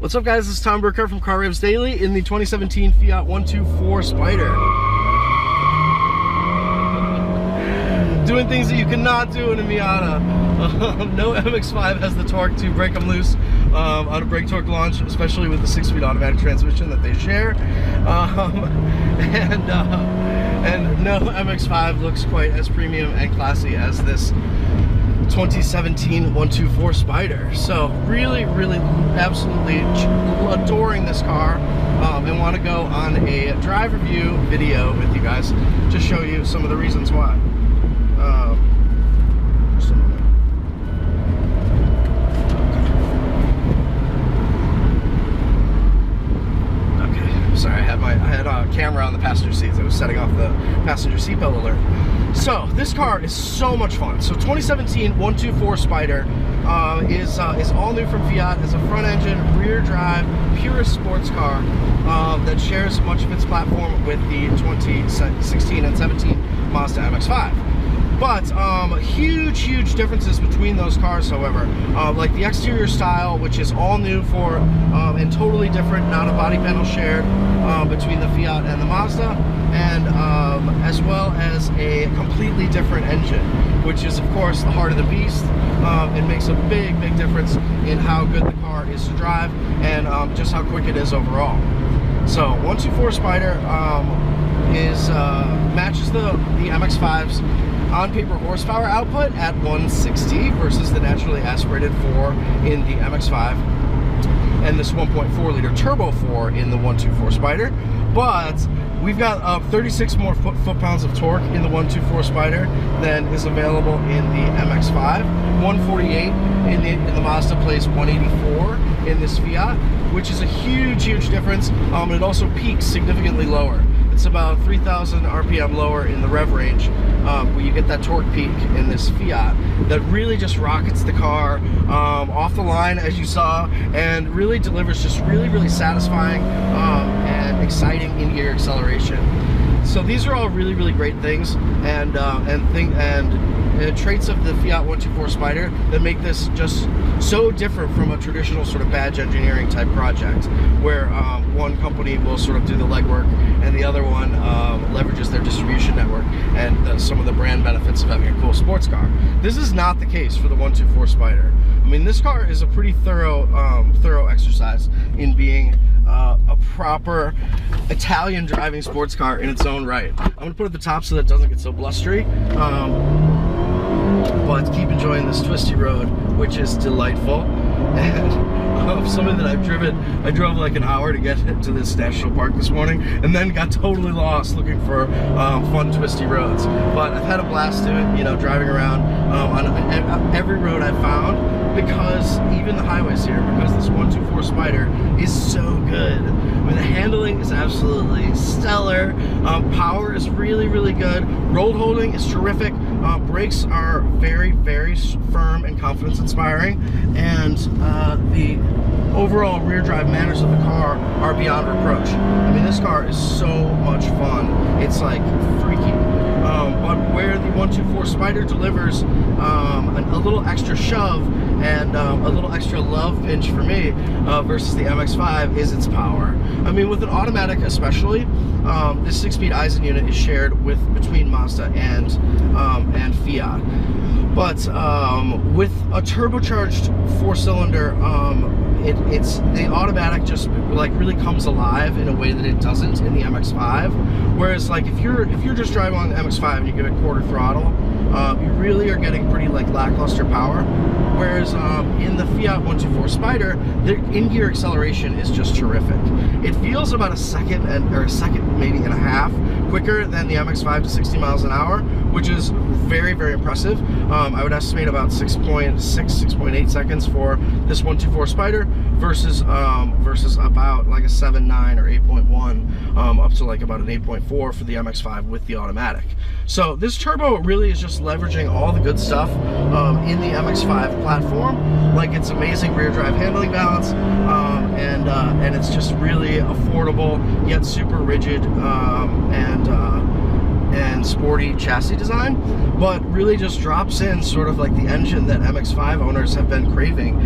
What's up, guys? This is Tom Burkhardt from Car Revs Daily in the 2017 Fiat 124 Spider. Doing things that you cannot do in a Miata. No MX-5 has the torque to break them loose on a brake torque launch, especially with the 6-speed automatic transmission that they share. And no MX-5 looks quite as premium and classy as this 2017 124 Spider. So really absolutely adoring this car, and want to go on a drive review video with you guys to show you some of the reasons why. Just a moment. Okay, sorry, I had a camera on the passenger seats. I was setting off the passenger seatbelt alert. So this car is so much fun. So 2017 124 Spider is all new from Fiat. It's a front engine, rear drive, purest sports car that shares much of its platform with the 2016 and 17 Mazda MX-5. But huge differences between those cars, however. Like the exterior style, which is all new for and totally different, not a body panel shared between the Fiat and the Mazda, and as well as a completely different engine, which is of course the heart of the beast. It makes a big difference in how good the car is to drive and just how quick it is overall. So 124 Spider matches the MX-5's on-paper horsepower output at 160 versus the naturally aspirated 4 in the MX-5 and this 1.4-liter turbo 4 in the 124 Spider. But we've got 36 more foot-pounds of torque in the 124 Spider than is available in the MX-5. 148 in the Mazda plays 184 in this Fiat, which is a huge difference. And it also peaks significantly lower. It's about 3,000 RPM lower in the rev range, where you get that torque peak in this Fiat that really just rockets the car off the line, as you saw, and really delivers just really satisfying and exciting in-gear acceleration. So these are all really great things and traits of the Fiat 124 Spider that make this just so different from a traditional sort of badge engineering type project, where one company will sort of do the legwork and the other one leverages their distribution network and some of the brand benefits of having a cool sports car. This is not the case for the 124 Spider. I mean, this car is a pretty thorough exercise in being a proper Italian driving sports car in its own right. I'm gonna put it at the top so that it doesn't get so blustery, but keep enjoying this twisty road, which is delightful. And something that I've driven, I drove like an hour to get to this national park this morning, and then got totally lost looking for fun twisty roads. But I've had a blast doing it, you know, driving around on every road I've found, because even the highways here, because this 124 Spider is so good. I mean, the handling is absolutely stellar. Power is really good. Road holding is terrific. Brakes are very firm and confidence inspiring, and the overall rear drive manners of the car are beyond reproach. I mean, this car is so much fun. It's like freaky. But where the 124 Spider delivers a little extra shove and a little extra love pinch for me versus the MX-5 is its power. I mean, with an automatic especially, this 6-speed Eisen unit is shared between Mazda and Fiat. But with a turbocharged 4-cylinder, the automatic just like really comes alive in a way that it doesn't in the MX-5. Whereas like if you're just driving on the MX-5 and you give it quarter throttle, you really are getting pretty like lackluster power. Whereas in the Fiat 124 Spider, the in-gear acceleration is just terrific. It feels about a second maybe and a half quicker than the MX-5 to 60 miles an hour, which is very impressive. I would estimate about 6.8 seconds for this 124 Spider versus about like a 7.9 or 8.1 up to like about an 8.4 for the MX-5 with the automatic. So this turbo really is just leveraging all the good stuff in the MX-5 platform, like its amazing rear drive handling balance, and it's just really affordable yet super rigid and sporty chassis design, but really just drops in sort of like the engine that MX-5 owners have been craving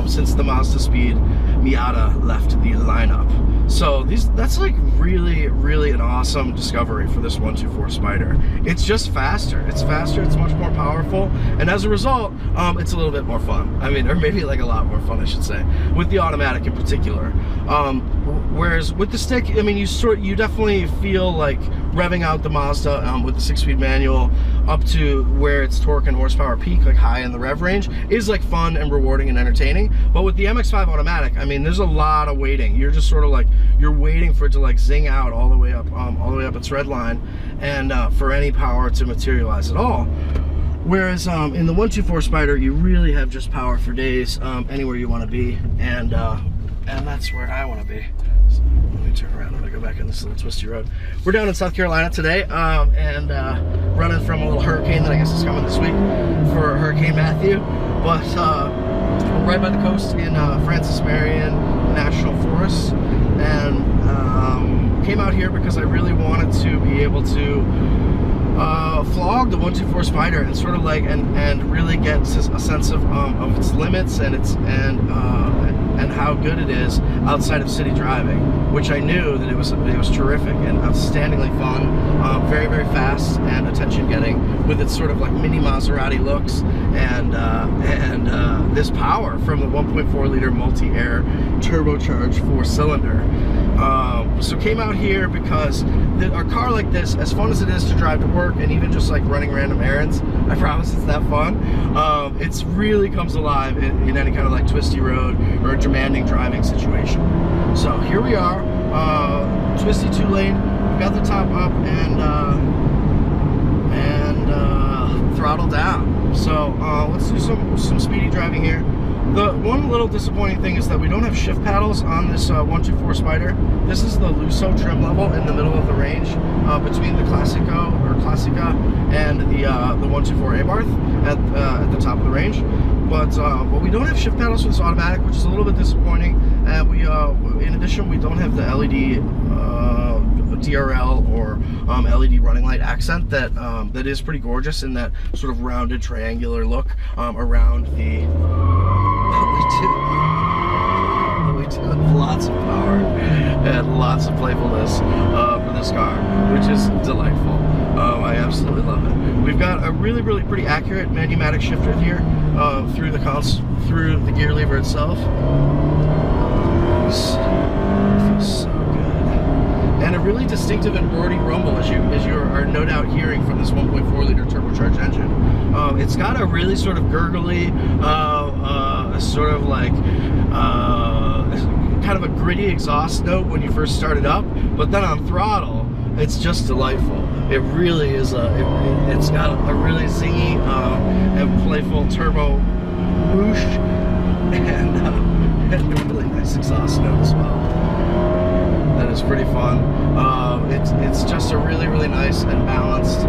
since the Mazda Speed Miata left the lineup. So that's like really an awesome discovery for this 124 Spider. It's just faster. It's faster, it's much more powerful, and as a result, it's a little bit more fun. I mean, or maybe like a lot more fun, I should say, with the automatic in particular. Whereas with the stick, I mean, you definitely feel like revving out the Mazda with the 6-speed manual up to where its torque and horsepower peak, like high in the rev range, is like fun and rewarding and entertaining. But with the MX-5 automatic, I mean, there's a lot of waiting. You're just sort of like, you're waiting for it to like zing out all the way up its red line, and for any power to materialize at all. Whereas in the 124 Spider, you really have just power for days, anywhere you want to be, and that's where I want to be. So let me turn around. I'm gonna go back on this little twisty road. We're down in South Carolina today, and running from a little hurricane that I guess is coming this week for Hurricane Matthew. But we're right by the coast in Francis Marion National Forest, and came out here because I really wanted to be able to flog the 124 Spider and sort of like and really get a sense of its limits and how good it is outside of city driving, which I knew that it was terrific and outstandingly fun, very fast and attention getting, with its sort of like mini Maserati looks and this power from the 1.4 liter multi-air turbocharged 4-cylinder. So came out here because a car like this, as fun as it is to drive to work and even just like running random errands, I promise it's that fun. It really comes alive in any kind of like twisty road or demanding driving situation. So here we are, twisty 2-lane. We've got the top up and throttle down. So let's do some speedy driving here. The one little disappointing thing is that we don't have shift paddles on this 124 Spider. This is the Lusso trim level in the middle of the range, between the Classica and the 124 Abarth at the top of the range. But we don't have shift paddles for this automatic, which is a little bit disappointing. And we, in addition, we don't have the LED DRL or LED running light accent that is pretty gorgeous in that sort of rounded triangular look around the. We do have lots of power and lots of playfulness for this car, which is delightful. I absolutely love it. We've got a really pretty accurate manumatic shifter here through the gear lever itself. It feels so good, and a really distinctive and roary rumble, as you are no doubt hearing from this 1.4 liter turbocharged engine. It's got a really sort of gurgly, sort of like kind of a gritty exhaust note when you first start it up, but then on throttle, it's just delightful. It really is it's got a really zingy and playful turbo whoosh, and a really nice exhaust note as well. That is pretty fun. It's just a really nice and balanced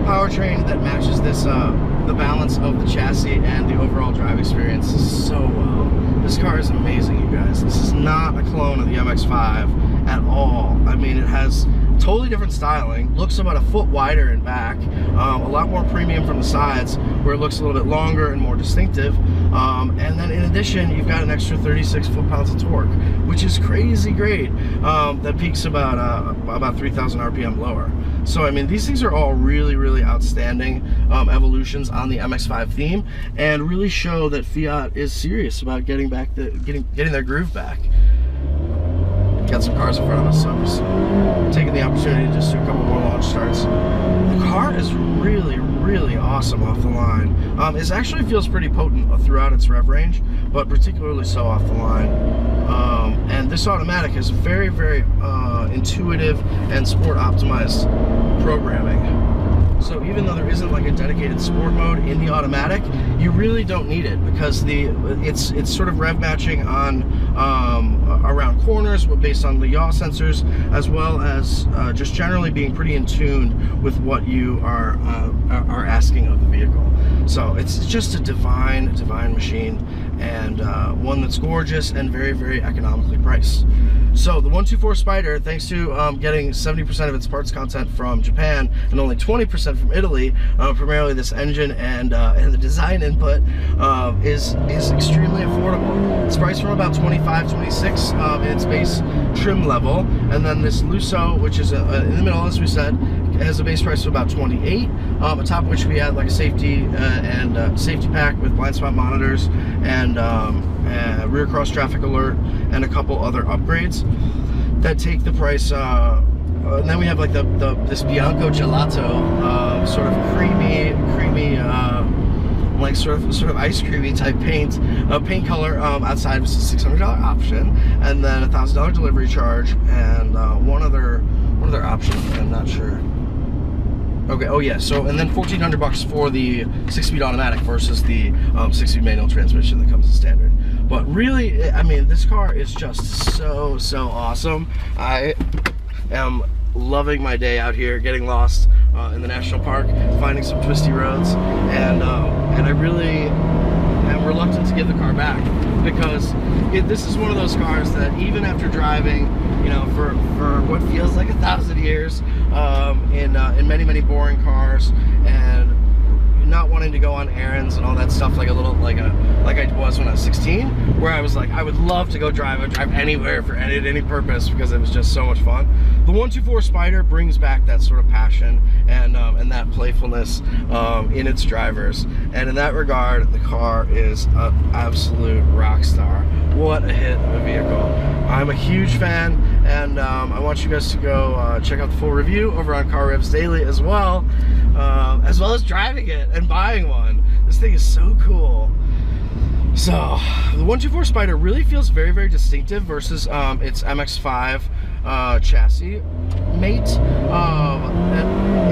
powertrain that matches this the balance of the chassis and the overall drive experience so well. This car is amazing, you guys. This is not a clone of the MX-5 at all. I mean, it has totally different styling, looks about a foot wider in back, a lot more premium from the sides where it looks a little bit longer and more distinctive, and then in addition you've got an extra 36 foot-pounds of torque, which is crazy great. That peaks about 3,000 RPM lower. So I mean, these things are all really outstanding evolutions on the MX-5 theme, and really show that Fiat is serious about getting their groove back. Got some cars in front of us, so I'm just taking the opportunity to just do a couple more launch starts. The car is really awesome off the line. It actually feels pretty potent throughout its rev range, but particularly so off the line. And this automatic is very intuitive and sport optimized programming. So even though there isn't like a dedicated sport mode in the automatic, you really don't need it, because it's sort of rev matching on around corners based on the yaw sensors, as well as just generally being pretty in tune with what you are asking of the vehicle. So it's just a divine machine, and one that's gorgeous and very economically priced. So the 124 Spider, thanks to getting 70% of its parts content from Japan and only 20% from Italy. Primarily this engine and the design input is extremely affordable. It's priced from about 25, 26 in its base trim level, and then this Lusso, which is in the middle, as we said, has a base price of about 28. On top of which we had like a safety safety pack with blind spot monitors and rear cross traffic alert and a couple other upgrades that take the price. And then we have like this Bianco Gelato, sort of creamy, like sort of ice creamy type paint color. Outside was a $600 option, and then a $1,000 delivery charge, and one other option. I'm not sure. Okay. Oh yeah. So and then $1,400 for the 6-speed automatic versus the 6-speed manual transmission that comes as standard. But really, I mean, this car is just so awesome. I am loving my day out here, getting lost in the national park, finding some twisty roads, and I really am reluctant to give the car back, because this is one of those cars that even after driving, you know, for what feels like 1,000 years, in many boring cars, and not wanting to go on errands and all that stuff like I was when I was 16, where I was like, I would love to go drive anywhere for any purpose, because it was just so much fun. The 124 Spider brings back that sort of passion and that playfulness in its drivers, and in that regard, the car is an absolute rock star. What a hit of a vehicle! I'm a huge fan, and I want you guys to go check out the full review over on Car Revs Daily as well as driving it and buying one. This thing is so cool. So the 124 Spider really feels very distinctive versus its MX-5 chassis mate.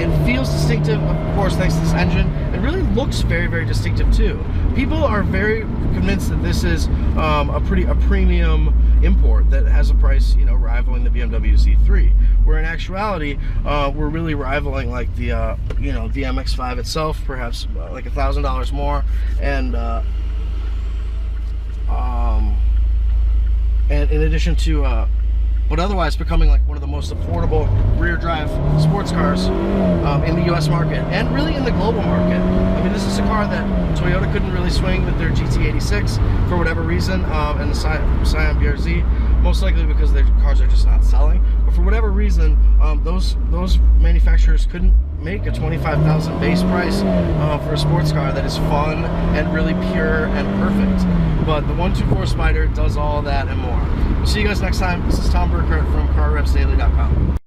It feels distinctive, of course, thanks to this engine. It really looks very distinctive too. People are very convinced that this is a premium import that has a price, you know, rivaling the BMW Z3, where in actuality we're really rivaling like the you know, the MX-5 itself, perhaps like $1,000 more, and in addition to but otherwise becoming like one of the most affordable rear drive sports cars in the US market, and really in the global market. I mean, this is a car that Toyota couldn't really swing with their GT86 for whatever reason, and the Scion BRZ, most likely because their cars are just not selling. But for whatever reason, those manufacturers couldn't make a $25,000 base price for a sports car that is fun and really pure and perfect. But the 124 Spider does all that and more. We'll see you guys next time. This is Tom Burkhardt from CarRevsDaily.com.